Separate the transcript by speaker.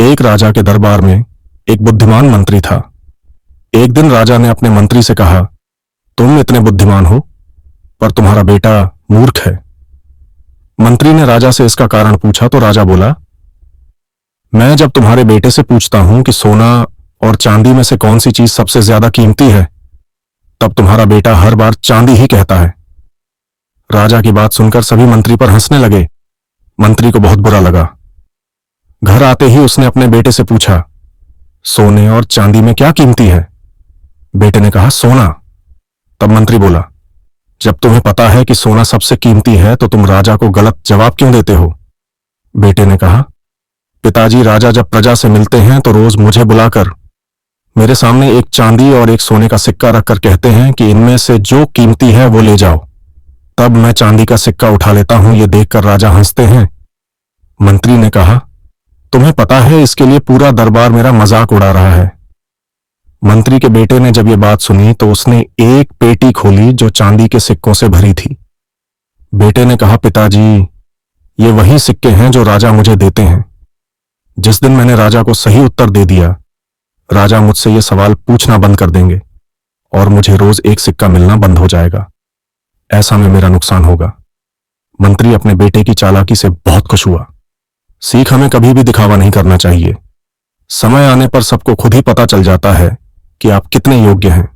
Speaker 1: एक राजा के दरबार में एक बुद्धिमान मंत्री था। एक दिन राजा ने अपने मंत्री से कहा, तुम इतने बुद्धिमान हो पर तुम्हारा बेटा मूर्ख है। मंत्री ने राजा से इसका कारण पूछा तो राजा बोला, मैं जब तुम्हारे बेटे से पूछता हूं कि सोना और चांदी में से कौन सी चीज सबसे ज्यादा कीमती है, तब तुम्हारा बेटा हर बार चांदी ही कहता है। राजा की बात सुनकर सभी मंत्री पर हंसने लगे। मंत्री को बहुत बुरा लगा। घर आते ही उसने अपने बेटे से पूछा, सोने और चांदी में क्या कीमती है? बेटे ने कहा, सोना। तब मंत्री बोला, जब तुम्हें पता है कि सोना सबसे कीमती है तो तुम राजा को गलत जवाब क्यों देते हो? बेटे ने कहा, पिताजी, राजा जब प्रजा से मिलते हैं तो रोज मुझे बुलाकर मेरे सामने एक चांदी और एक सोने का सिक्का रखकर कहते हैं कि इनमें से जो कीमती है वो ले जाओ। तब मैं चांदी का सिक्का उठा लेता हूं। यह देखकर राजा हंसते हैं। मंत्री ने कहा, तुम्हें पता है इसके लिए पूरा दरबार मेरा मजाक उड़ा रहा है। मंत्री के बेटे ने जब यह बात सुनी तो उसने एक पेटी खोली जो चांदी के सिक्कों से भरी थी। बेटे ने कहा, पिताजी, ये वही सिक्के हैं जो राजा मुझे देते हैं। जिस दिन मैंने राजा को सही उत्तर दे दिया, राजा मुझसे ये सवाल पूछना बंद कर देंगे और मुझे रोज एक सिक्का मिलना बंद हो जाएगा। ऐसा में मेरा नुकसान होगा। मंत्री अपने बेटे की चालाकी से बहुत खुश हुआ। सीख हमें कभी भी दिखावा नहीं करना चाहिए। समय आने पर सबको खुद ही पता चल जाता है कि आप कितने योग्य हैं।